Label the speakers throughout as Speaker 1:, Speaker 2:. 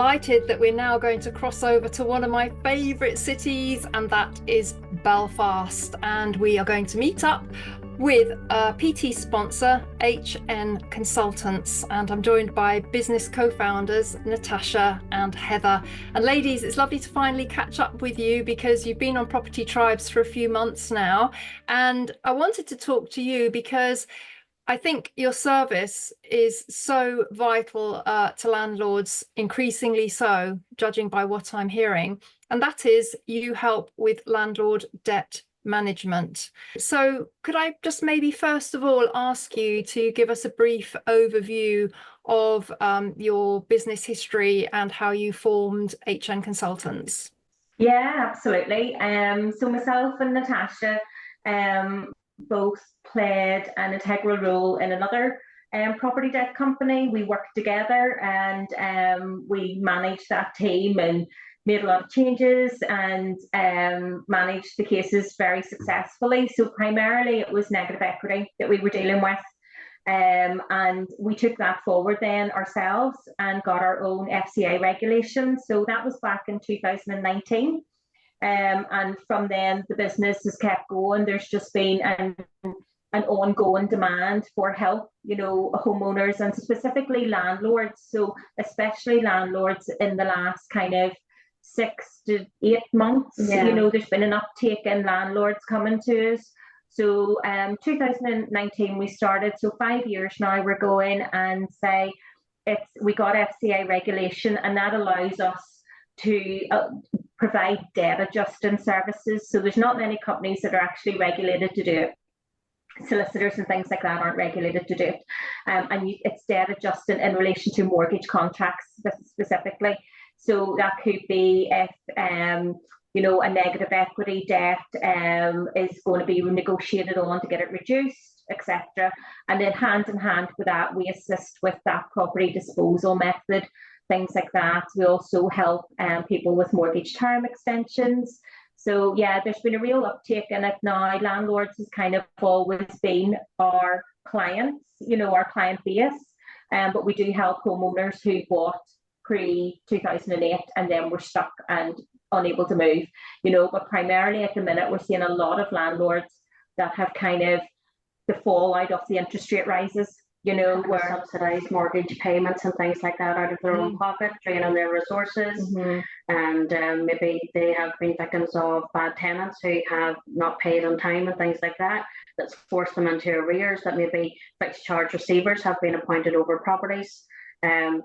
Speaker 1: delighted that we're now going to cross over to one of my favourite cities, and that is Belfast. And we are going to meet up with a PT sponsor, HN Consultants, and I'm joined by business co-founders Natasha and Heather. And ladies, it's lovely to finally catch up with you because you've been on Property Tribes for a few months now, and I wanted to talk to you because I think your service is so vital to landlords, increasingly so, judging by what I'm hearing, and that is you help with landlord debt management. So could I just maybe first of all ask you to give us a brief overview of your business history and how you formed HN Consultants?
Speaker 2: Yeah, absolutely. So myself and Natasha both played an integral role in another property debt company. We worked together and we managed that team and made a lot of changes and managed the cases very successfully. So primarily it was negative equity that we were dealing with. And we took that forward then ourselves and got our own FCA regulation. So that was back in 2019. And from then the business has kept going. There's just been an ongoing demand for help, homeowners and specifically landlords. So especially landlords in the last kind of 6 to 8 months, there's been an uptake in landlords coming to us. So 2019 we started, so 5 years now we're going, and say we got FCA regulation, and that allows us to provide debt adjusting services. So there's not many companies that are actually regulated to do it. Solicitors and things like that aren't regulated to do it. It's debt adjusting in relation to mortgage contracts specifically. So that could be if a negative equity debt is going to be negotiated on to get it reduced, etc. And then hand in hand with that, we assist with that property disposal method, things like that. We also help people with mortgage term extensions. So yeah, there's been a real uptake in it now. Landlords has kind of always been our clients, our client base. But we do help homeowners who bought pre-2008 and then were stuck and unable to move, but primarily at the minute we're seeing a lot of landlords that have kind of the fallout of the interest rate rises, where
Speaker 3: subsidise mortgage payments and things like that out of their own pocket, draining their resources. And maybe they have been victims of bad tenants who have not paid on time and things like that, that's forced them into arrears, that maybe fixed charge receivers have been appointed over properties.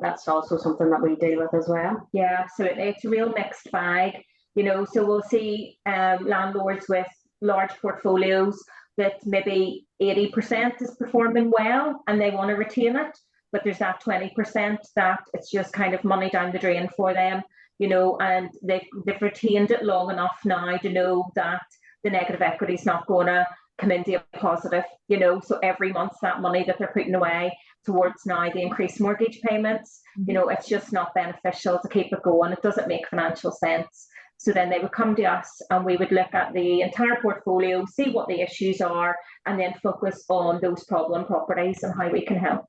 Speaker 3: That's also something that we deal with as well.
Speaker 2: Yeah, absolutely. It's a real mixed bag, so we'll see landlords with large portfolios that maybe 80% is performing well and they want to retain it, but there's that 20% that it's just kind of money down the drain for them, and they've retained it long enough now to know that the negative equity is not going to come into a positive, so every month that money that they're putting away towards now the increased mortgage payments, it's just not beneficial to keep it going. It doesn't make financial sense. So then they would come to us and we would look at the entire portfolio, see what the issues are, and then focus on those problem properties and how we can help.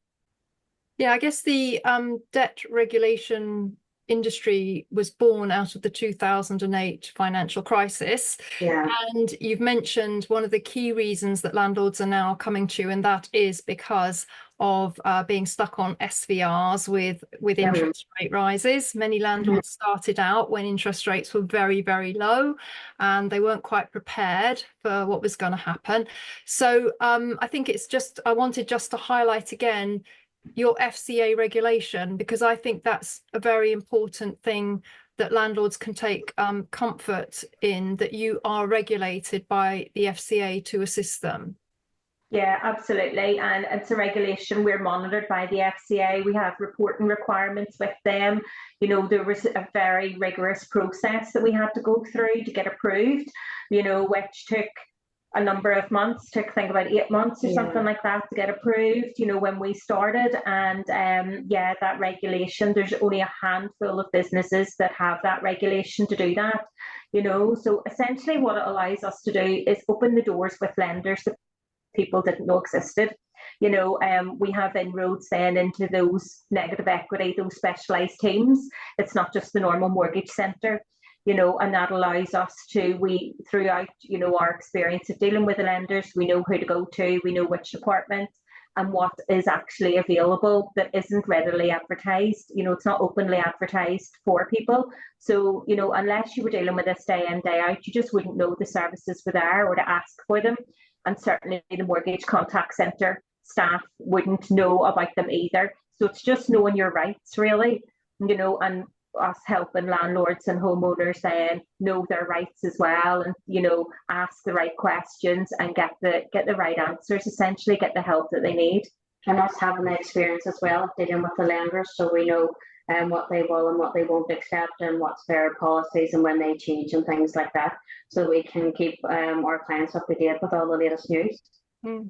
Speaker 1: Yeah, I guess the debt regulation industry was born out of the 2008 financial crisis.
Speaker 3: Yeah.
Speaker 1: And you've mentioned one of the key reasons that landlords are now coming to you, and that is because of being stuck on SVRs with interest rate rises. Many landlords started out when interest rates were very, very low and they weren't quite prepared for what was going to happen. So I think I wanted just to highlight again your FCA regulation, because I think that's a very important thing that landlords can take comfort in, that you are regulated by the FCA to assist them.
Speaker 2: Yeah, absolutely. And it's a regulation. We're monitored by the FCA. We have reporting requirements with them. There was a very rigorous process that we had to go through to get approved, which took a number of months, took I think about 8 months or something like that to get approved, when we started. And that regulation, there's only a handful of businesses that have that regulation to do that, so essentially what it allows us to do is open the doors with lenders that people didn't know existed. We have inroads then into those negative equity, those specialised teams. It's not just the normal mortgage centre, and that allows us to, throughout, our experience of dealing with the lenders, we know who to go to, we know which department and what is actually available that isn't readily advertised. It's not openly advertised for people. So, unless you were dealing with this day in, day out, you just wouldn't know the services were there or to ask for them. And certainly the mortgage contact centre staff wouldn't know about them either. So it's just knowing your rights, really, and us helping landlords and homeowners then know their rights as well, and ask the right questions and get the right answers, essentially get the help that they need.
Speaker 3: And us having the experience as well dealing with the lenders, so we know what they will and what they won't accept, and what's their policies and when they change and things like that, so we can keep our clients up to date with all the latest news.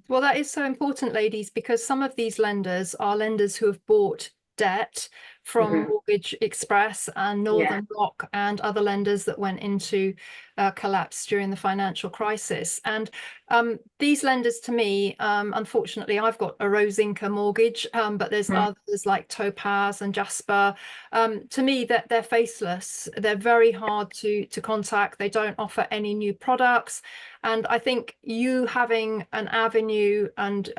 Speaker 1: Well, that is so important, ladies, because some of these lenders are lenders who have bought debt from Mortgage Express and Northern Rock and other lenders that went into collapse during the financial crisis. And these lenders, to me, unfortunately, I've got a Rosinca mortgage, but there's others like Topaz and Jasper. To me, that they're faceless. They're very hard to contact. They don't offer any new products. And I think you having an avenue and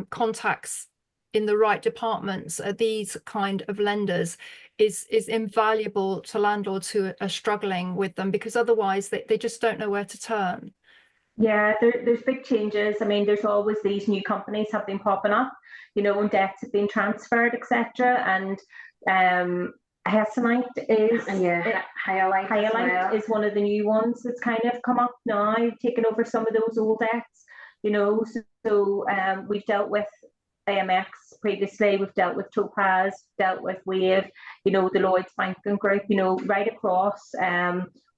Speaker 1: contacts in the right departments, these kind of lenders is invaluable to landlords who are struggling with them, because otherwise they just don't know where to turn.
Speaker 2: Yeah, there's big changes. I mean, there's always these new companies have been popping up, and debts have been transferred, etc. And Hessamite is Hyalite is one of the new ones that's kind of come up now, taking over some of those old debts. So we've dealt with AMX previously, we've dealt with Topaz, dealt with Wave, the Lloyds Banking Group, right across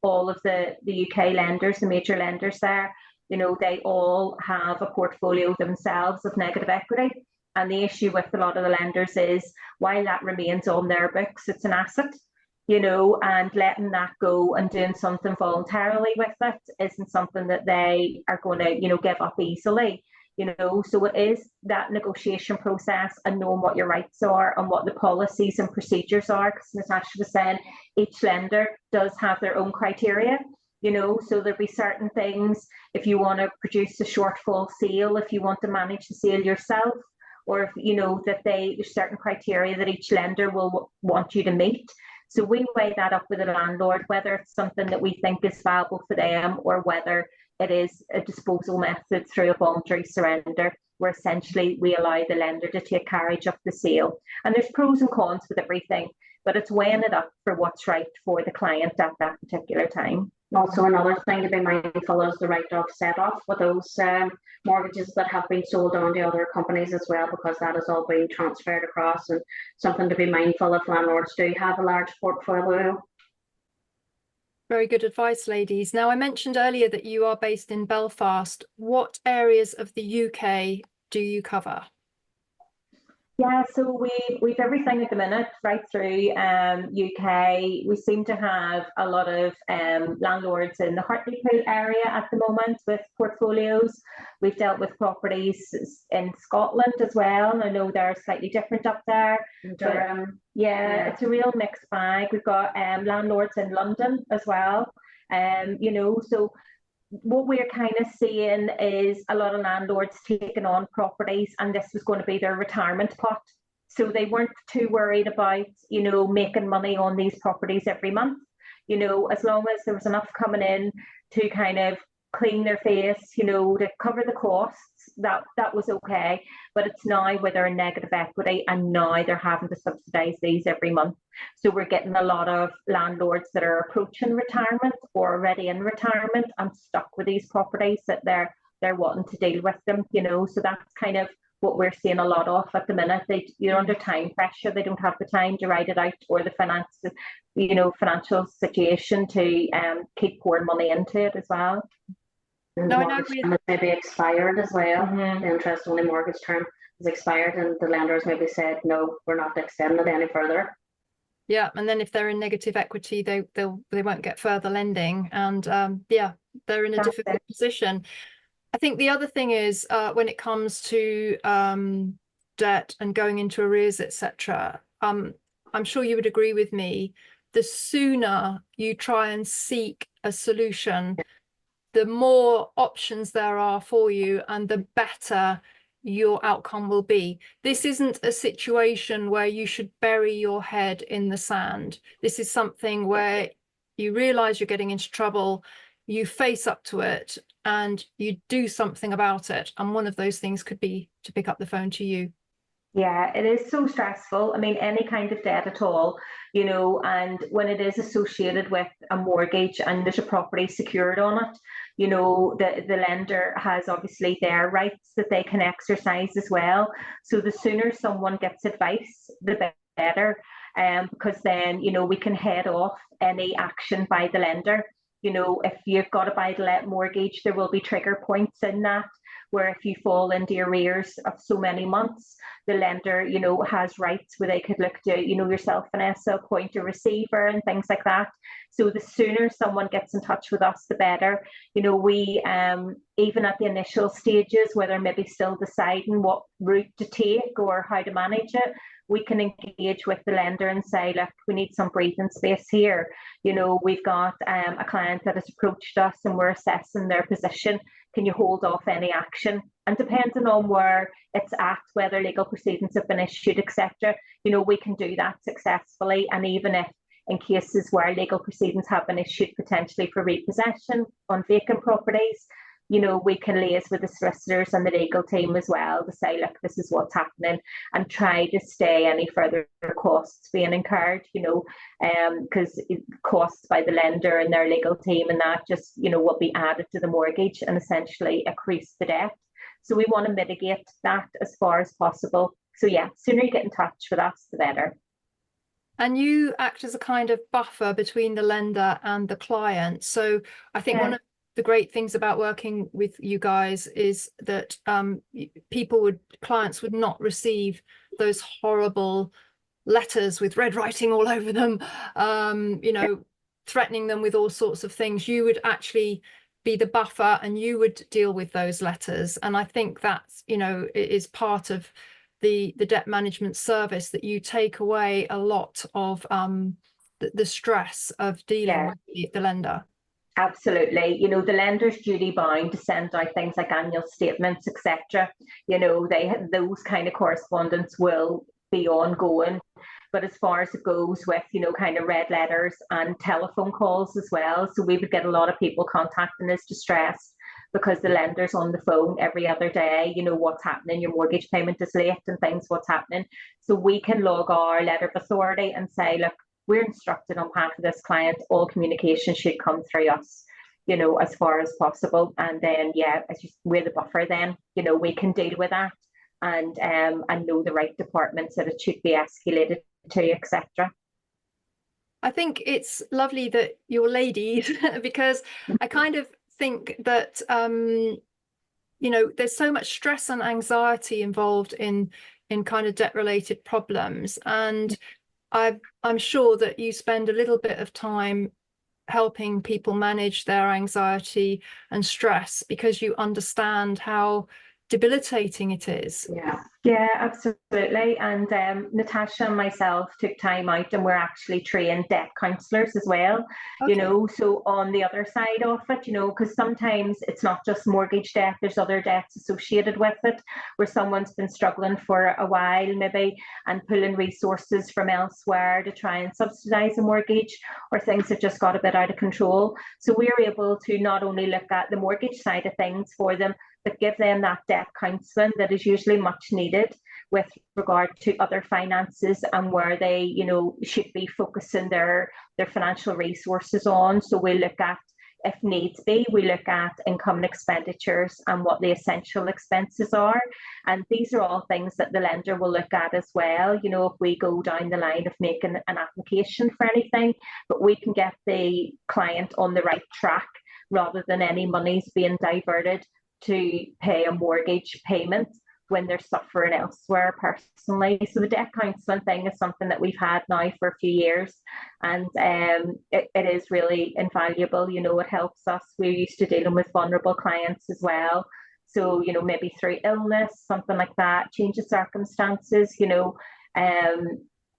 Speaker 2: all of the UK lenders, the major lenders there, they all have a portfolio themselves of negative equity. And the issue with a lot of the lenders is, while that remains on their books, it's an asset, and letting that go and doing something voluntarily with it isn't something that they are going to, give up easily. So it is that negotiation process and knowing what your rights are and what the policies and procedures are, because Natasha was saying each lender does have their own criteria, so there'll be certain things, if you want to produce a shortfall sale, if you want to manage the sale yourself, or if that there's certain criteria that each lender will want you to meet. So we weigh that up with the landlord, whether it's something that we think is viable for them, or whether it is a disposal method through a voluntary surrender, where essentially we allow the lender to take carriage of the sale. And there's pros and cons with everything, but it's weighing it up for what's right for the client at that particular time.
Speaker 3: Also, another thing to be mindful is the write-off set-off with those mortgages that have been sold on to other companies as well, because that is all being transferred across, and something to be mindful if landlords do have a large portfolio.
Speaker 1: Very good advice, ladies. Now, I mentioned earlier that you are based in Belfast. What areas of the UK do you cover?
Speaker 2: Yeah, so we've everything at the minute, right through UK. We seem to have a lot of landlords in the Hartlepool area at the moment with portfolios. We've dealt with properties in Scotland as well. I know they're slightly different up there. Yeah, it's a real mixed bag. We've got landlords in London as well. So what we're kind of seeing is a lot of landlords taking on properties, and this was going to be their retirement pot. So they weren't too worried about, making money on these properties every month. As long as there was enough coming in to kind of clean their face, to cover the costs, that was okay. But it's now where they're in negative equity, and now they're having to subsidise these every month. So we're getting a lot of landlords that are approaching retirement or already in retirement and stuck with these properties that they're wanting to deal with them. So that's kind of what we're seeing a lot of at the minute. They're under time pressure. They don't have the time to write it out, or the financial situation to keep pouring money into it as well.
Speaker 3: And the mortgage term maybe expired as well. The interest only mortgage term is expired, and the lenders maybe said, no, we're not extending it any further.
Speaker 1: Yeah, and then if they're in negative equity, they won't get further lending, and they're in a difficult position. I think the other thing is when it comes to debt and going into arrears, etc. I'm sure you would agree with me. The sooner you try and seek a solution, the more options there are for you, and the better your outcome will be. This isn't a situation where you should bury your head in the sand. This is something where you realize you're getting into trouble, you face up to it, and you do something about it. And one of those things could be to pick up the phone to you.
Speaker 2: Yeah, it is so stressful. I mean, any kind of debt at all, and when it is associated with a mortgage and there's a property secured on it, the lender has obviously their rights that they can exercise as well. So the sooner someone gets advice, the better, because then, we can head off any action by the lender. If you've got a buy-to-let mortgage, there will be trigger points in that, where if you fall into arrears of so many months, the lender, has rights where they could look to, yourself, Vanessa, appoint a receiver and things like that. So the sooner someone gets in touch with us, the better. We, even at the initial stages, where they're maybe still deciding what route to take or how to manage it, we can engage with the lender and say, look, we need some breathing space here. We've got a client that has approached us and we're assessing their position. Can you hold off any action? And depending on where it's at, whether legal proceedings have been issued, etc., we can do that successfully. And even if in cases where legal proceedings have been issued potentially for repossession on vacant properties, we can liaise with the solicitors and the legal team as well to say, look, this is what's happening, and try to stay any further costs being incurred, because costs by the lender and their legal team and that just, will be added to the mortgage and essentially increase the debt. So we want to mitigate that as far as possible. So yeah, sooner you get in touch with us, the better.
Speaker 1: And you act as a kind of buffer between the lender and the client. So I think one of the great things about working with you guys is that clients would not receive those horrible letters with red writing all over them, threatening them with all sorts of things. You would actually be the buffer and you would deal with those letters. And I think that's, it is part of the debt management service, that you take away a lot of the stress of dealing with the lender.
Speaker 2: Absolutely. The lender's duty bound to send out things like annual statements, etc. They have those kind of correspondence will be ongoing. But as far as it goes with, kind of red letters and telephone calls as well. So we would get a lot of people contacting us distressed because the lender's on the phone every other day, what's happening, your mortgage payment is late and things, what's happening. So we can log our letter of authority and say, look, we're instructed on behalf of this client, all communication should come through us, as far as possible. And then, we're the buffer then, we can deal with that and know the right departments that it should be escalated to, etc.
Speaker 1: I think it's lovely that you're ladies because I kind of think that, there's so much stress and anxiety involved in kind of debt related problems. And I'm sure that you spend a little bit of time helping people manage their anxiety and stress because you understand how debilitating it is.
Speaker 2: Yeah, absolutely. And Natasha and myself took time out and we're actually trained debt counsellors as well, so on the other side of it, because sometimes it's not just mortgage debt, there's other debts associated with it where someone's been struggling for a while maybe and pulling resources from elsewhere to try and subsidise a mortgage, or things have just got a bit out of control. So we're able to not only look at the mortgage side of things for them, but give them that debt counselling that is usually much needed with regard to other finances and where they, should be focusing their financial resources on. So we look at, if needs be, we look at income and expenditures and what the essential expenses are. And these are all things that the lender will look at as well, if we go down the line of making an application for anything, but we can get the client on the right track rather than any monies being diverted to pay a mortgage payment when they're suffering elsewhere personally. So the debt counselling thing is something that we've had now for a few years, and it is really invaluable. It helps us. We're used to dealing with vulnerable clients as well, So, maybe through illness, something like that, change of circumstances,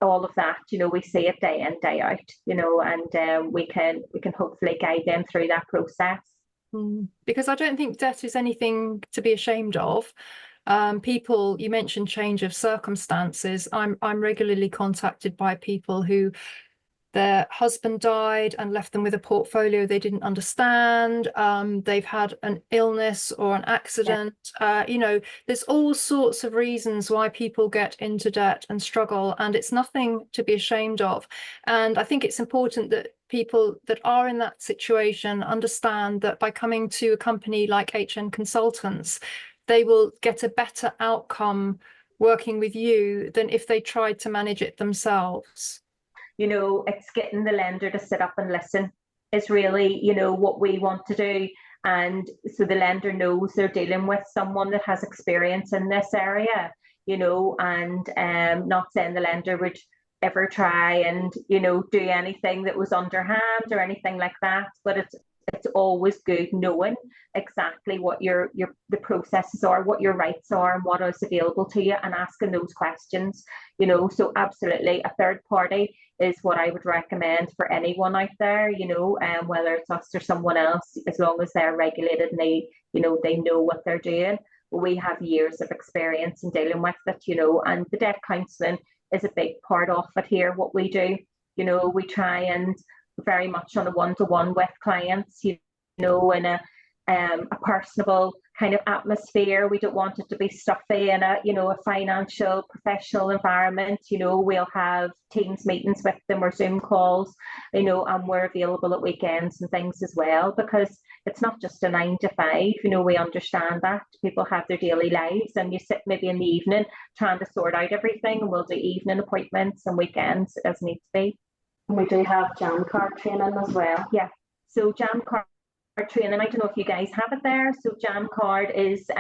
Speaker 2: all of that, we see it day in, day out, and we can hopefully guide them through that process.
Speaker 1: Because I don't think debt is anything to be ashamed of. People, you mentioned change of circumstances. I'm regularly contacted by people who their husband died and left them with a portfolio they didn't understand. They've had an illness or an accident. There's all sorts of reasons why people get into debt and struggle, and it's nothing to be ashamed of. And I think it's important that people that are in that situation understand that by coming to a company like HN Consultants, they will get a better outcome working with you than if they tried to manage it themselves.
Speaker 2: It's getting the lender to sit up and listen is really, what we want to do. And so the lender knows they're dealing with someone that has experience in this area, and not saying the lender would ever try and, do anything that was underhand or anything like that. But it's always good knowing exactly what the processes are, what your rights are, and what is available to you, and asking those questions. So absolutely, a third party is what I would recommend for anyone out there. Whether it's us or someone else, as long as they're regulated and they know what they're doing. We have years of experience in dealing with it, and the debt counselling is a big part of it here. What we do, we try and very much on a one-to-one with clients, in a personable kind of atmosphere. We don't want it to be stuffy in a financial professional environment. We'll have Teams meetings with them or Zoom calls, and we're available at weekends and things as well, because it's not just a 9 to 5. We understand that people have their daily lives, and you sit maybe in the evening trying to sort out everything, and we'll do evening appointments and weekends as needs be.
Speaker 3: We do have jam card training as well.
Speaker 2: Yeah, so jam card training, I don't know if you guys have it there. So jam card is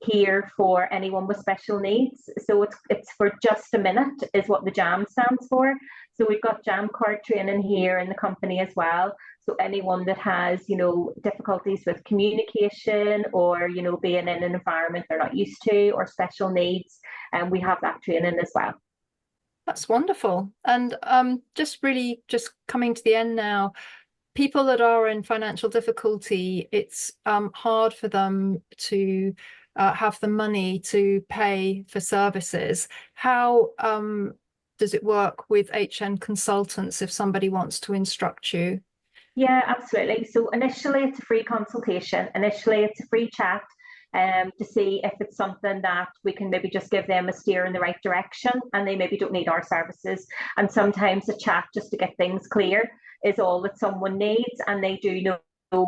Speaker 2: here for anyone with special needs. So it's for just a minute is what the jam stands for. So we've got jam card training here in the company as well. So anyone that has, difficulties with communication, or, being in an environment they're not used to, or special needs, and we have that training as well.
Speaker 1: That's wonderful. And just coming to the end now, people that are in financial difficulty, it's hard for them to have the money to pay for services. How does it work with HN Consultants if somebody wants to instruct you?
Speaker 2: Yeah, absolutely. So initially it's a free consultation. Initially it's a free chat to see if it's something that we can maybe just give them a steer in the right direction, and they maybe don't need our services. And sometimes a chat just to get things clear is all that someone needs, and they do know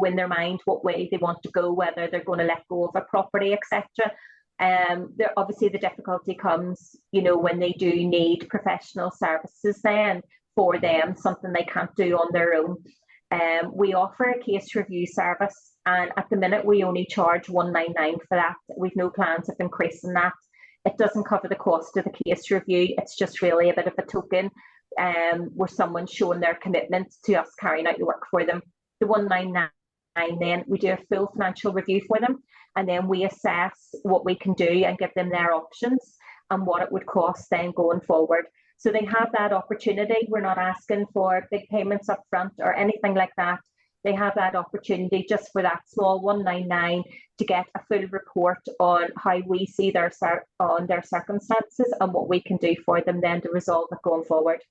Speaker 2: in their mind what way they want to go, whether they're going to let go of a property, etc. Obviously the difficulty comes, when they do need professional services then for them, something they can't do on their own. We offer a case review service, and at the minute we only charge £199 for that. We've no plans of increasing that. It doesn't cover the cost of the case review. It's just really a bit of a token where someone's showing their commitment to us carrying out the work for them. The £199, then we do a full financial review for them, and then we assess what we can do and give them their options and what it would cost then going forward. So they have that opportunity. We're not asking for big payments up front or anything like that. They have that opportunity just for that small £199 to get a full report on how we see their circumstances and what we can do for them then to resolve it going forward.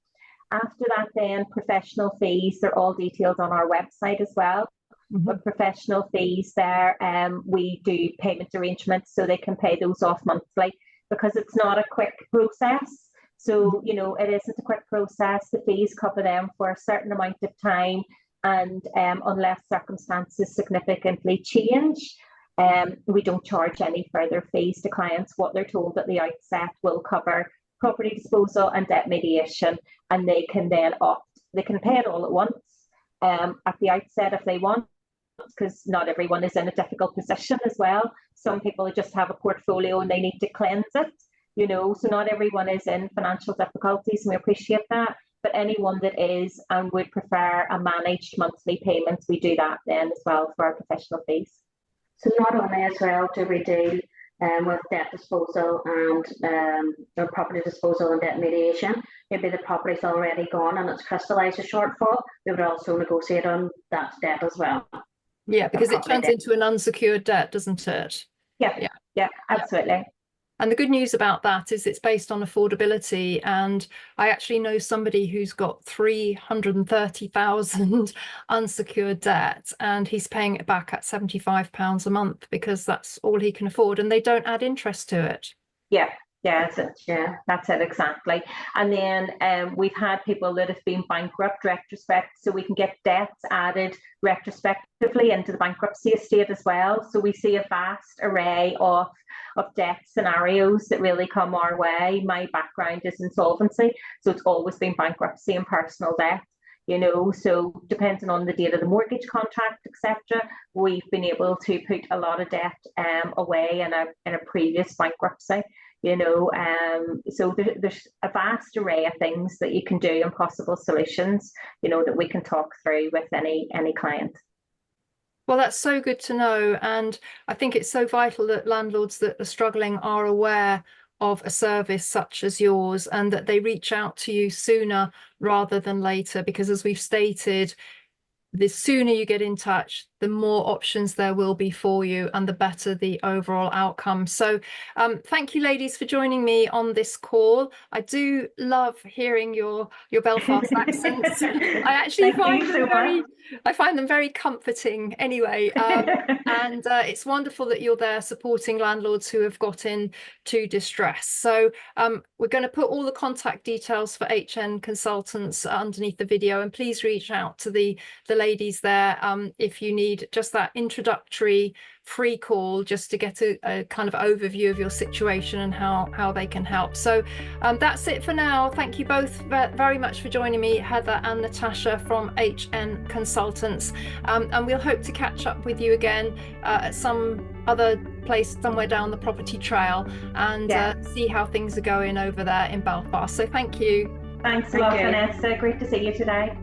Speaker 2: After that then, professional fees, they're all detailed on our website as well. But professional fees there, we do payment arrangements so they can pay those off monthly, because it's not a quick process. So, it isn't a quick process. The fees cover them for a certain amount of time, and unless circumstances significantly change, we don't charge any further fees to clients. What they're told at the outset will cover property disposal and debt mediation, and they can then opt. They can pay it all at once at the outset if they want, because not everyone is in a difficult position as well. Some people just have a portfolio and they need to cleanse it. So not everyone is in financial difficulties, and we appreciate that. But anyone that is and would prefer a managed monthly payment, we do that then as well for our professional fees.
Speaker 3: So not only as well do we deal with debt disposal and or property disposal and debt mediation. Maybe the property's already gone and it's crystallised a shortfall. We would also negotiate on that debt as well.
Speaker 1: Yeah, because it turns into an unsecured debt, doesn't it?
Speaker 2: Yeah, absolutely.
Speaker 1: And the good news about that is it's based on affordability. And I actually know somebody who's got 330,000 unsecured debt, and he's paying it back at £75 a month because that's all he can afford, and they don't add interest to it.
Speaker 2: Yeah, that's it exactly. And then we've had people that have been bankrupt so we can get debts added retrospectively into the bankruptcy estate as well. So we see a vast array of debt scenarios that really come our way. My background is insolvency, so it's always been bankruptcy and personal debt. So depending on the date of the mortgage contract, etc., we've been able to put a lot of debt away in a previous bankruptcy. So there's a vast array of things that you can do and possible solutions, that we can talk through with any client.
Speaker 1: Well, that's so good to know. And I think it's so vital that landlords that are struggling are aware of a service such as yours and that they reach out to you sooner rather than later, because as we've stated, the sooner you get in touch, the more options there will be for you and the better the overall outcome. So thank you, ladies, for joining me on this call. I do love hearing your Belfast accents. I actually find them very comforting anyway. And it's wonderful that you're there supporting landlords who have got into distress. So we're going to put all the contact details for HN Consultants underneath the video, and please reach out to the ladies there if you need just that introductory free call just to get a kind of overview of your situation and how they can help. So that's it for now. Thank you both very much for joining me, Heather and Natasha from HN Consultants, and we'll hope to catch up with you again at some other place somewhere down the property trail and see how things are going over there in Belfast. So thank you.
Speaker 2: Thanks a lot, Vanessa. Great to see you today.